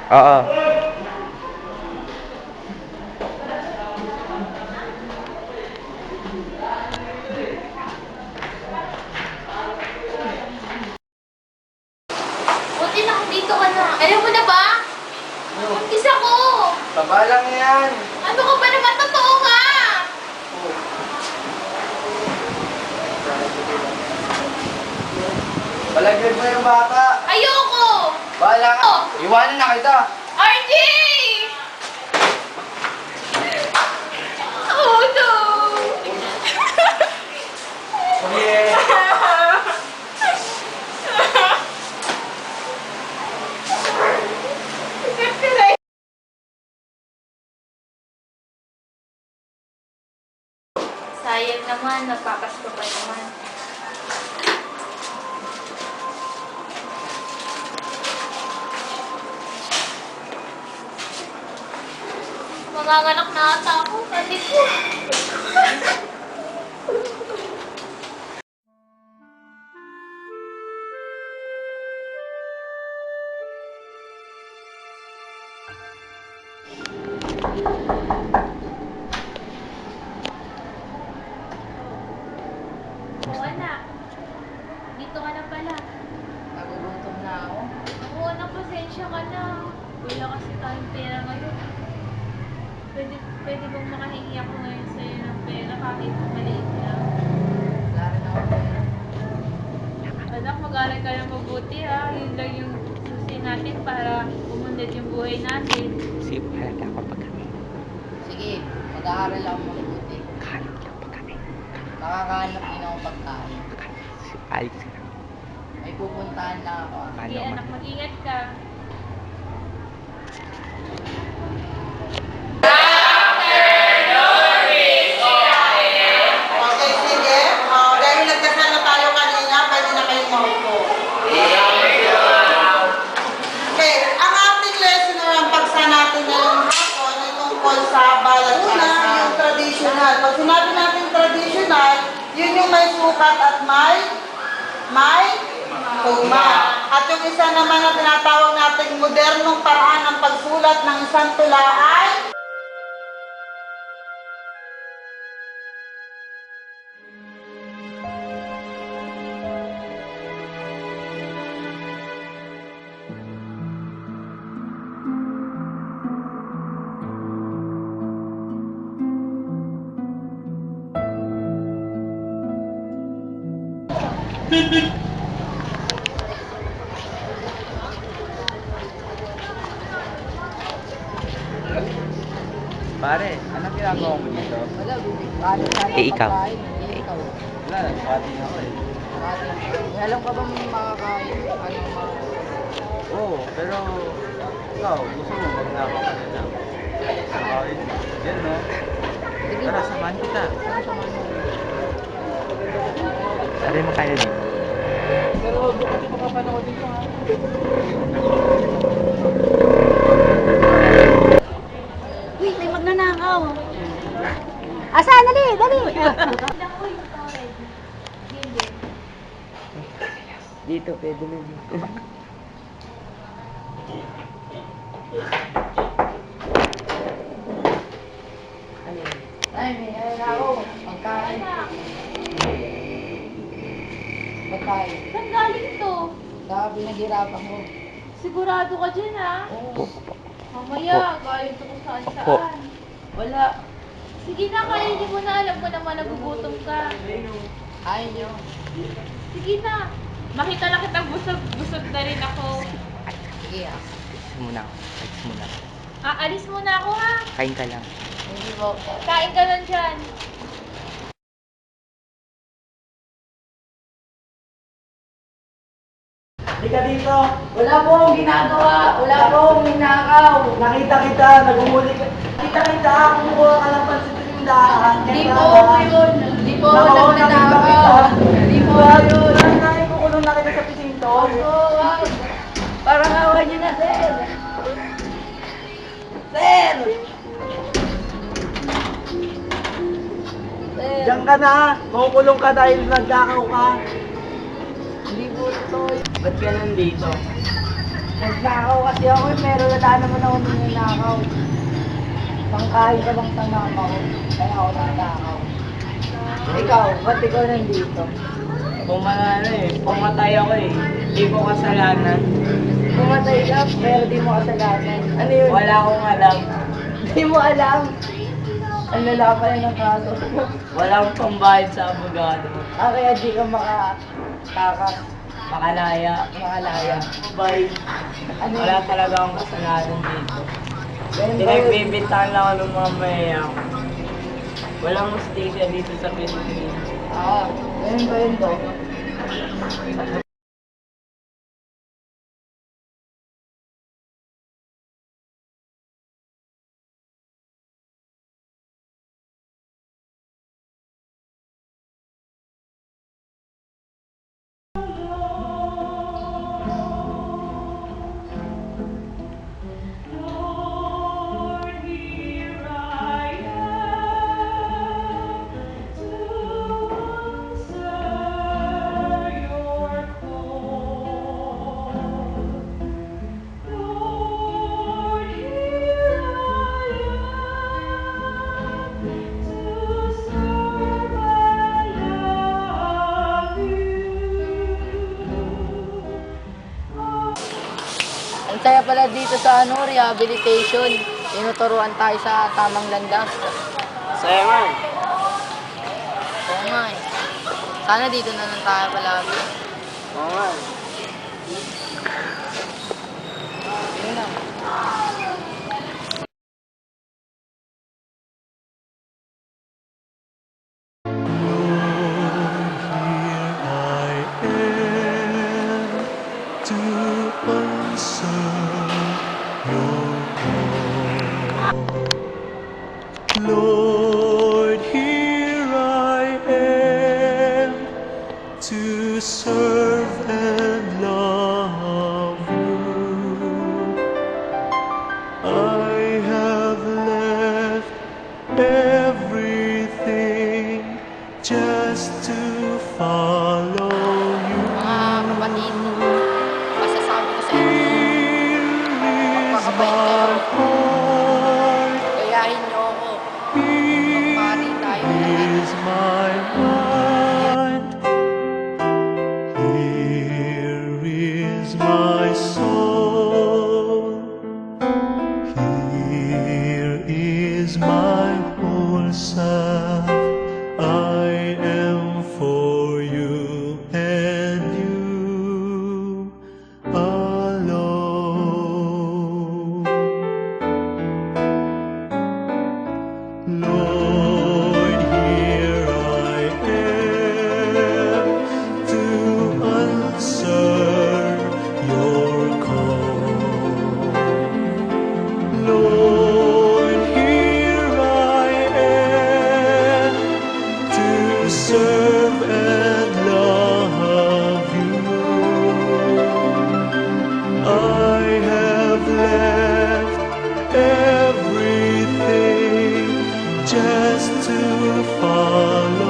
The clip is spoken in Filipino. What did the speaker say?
Oo. Buti nakandito ka na. Alam mo na ba? Buntis ako. Taba lang yan. Ano ka ba naman? Totoo nga. Palagyan mo yung bata. Ayoko. Bahala ka. Iwanan na kita. RJ! Oh no! Yeah. Sayang naman, nagpapasko pa naman. Manganganak na ata ako. Kalit ko. Oo, anak. Dito ka na pala. Nagugutom na ako. Oo, anak, pasensya ka na. Wala kasi tayong pera ngayon. Pwede bang makahingi ako ngayon sa'yo ng pera kahit maliit lang? Wala rin ako pera. Anak, mag-aral ka lang mabuti ha. Yun lang yung susi natin para umunlad yung buhay natin. Sip, halata ako pagkain. Sige, mag-aaral ako mabuti. Kain lang pagkain. Makakahanap din ako pagkain. Sip, alis ka na. May pupuntahan na ako. Sige anak, mag-ingat ka. Okay, sige. Dahil nagdasal na tayo kanina, pwede na kayong maupo. Okay, ang ating lesson or ang pagsa natin ngayong hapon ay tungkol sa balat una, yung traditional. Pag sinabi natin traditional, yun yung may sukat at may tugma. At yung isa naman na tinatawag nating modernong paraan ng pagsulat ng isang tula ay Pare, anong ginagawa mo dito? Wala, bibigkanin ka Eh, ikaw? Ikaw. Wala, nagpati na ako eh. May alam ka bang makakain? Ano mga... Oo, pero ikaw, gusto mo magnakaw ka na lang. Nakawin. Yan no? Sige, Tara, samahan kita. saan sa mga... Aray mo kaya dito. Pero bukas yung makapanood dito ha. Uy, may magnanakaw. Asan? Dali, dali. Dito, pwede na dito. Ay, may ayun ako. Pagkain. Pagkain. Saan galing to? Sabi naghirapan ko. Sigurado ka dyan ha? Opo. Mamaya, galing to kung saan Opo. saan. Wala. Sige na, kainin mo na. Alam ko naman nagugutom ka. Ayaw nyo. Sige na. Makita lang kitang busog. Busog na rin ako. Sige ha. Alis muna ako. Alis muna. Aalis muna ako ha. Kain ka lang. Hindi mo. Kain ka lang dyan. Halika dito. Wala po akong ginagawa. Wala po akong ninakaw. Nakita kita, naguhuli ka. Nakita kita, kumukuha ka ng pansit sa tindahan. Hindi po ako yun. Hindi po ako nagnanakaw. Hindi po ako yun. Nanay, kukulong na kita sa pisinto. Wag. Parang awa niyo na, sir. Sir! Sir. Diyan ka na. Makukulong ka dahil nagkakaw ka. Hindi po ito. Ba't ka nandito? Nagnakaw kasi ako pero wala naman ako ninanakaw. Pangkain ka bang tanakaw? Kaya ako nanakaw. Ikaw, ba't ikaw nandito? Pumatay ako eh. Hindi ko kasalanan. Pumatay ka pero di mo kasalanan. Ano yun? Wala akong alam. Di mo alam. Ang lala pa yan ng kaso. Walang pambayad sa abogado. Kaya di ka makatakas. Makalaya. Bye. Ano yun? Wala talaga akong kasalanan dito. Ganun ba yun? Pinagbibintahan lang ako ng mga mayayaw. Walang mustisya dito sa Pilipinas. Ganun ba yun to? Ang saya pala dito sa rehabilitation. Tinuturuan tayo sa tamang landas. Saya man. Oo nga eh. Sana dito na lang tayo palagi. Oo nga. Yun lang. Lord, here I am to serve and love you. I have left everything just to follow you. Mga kapatid, masasabi ko sa inyo, Here is my heart. gayahin niyo ako. Here Magpari tayo lahat. is my mind. Here is my soul. Here is my whole self. I am for you and you alone. Lord, here I am to answer your call. Lord, here I am to serve and love you. I have left everything just to follow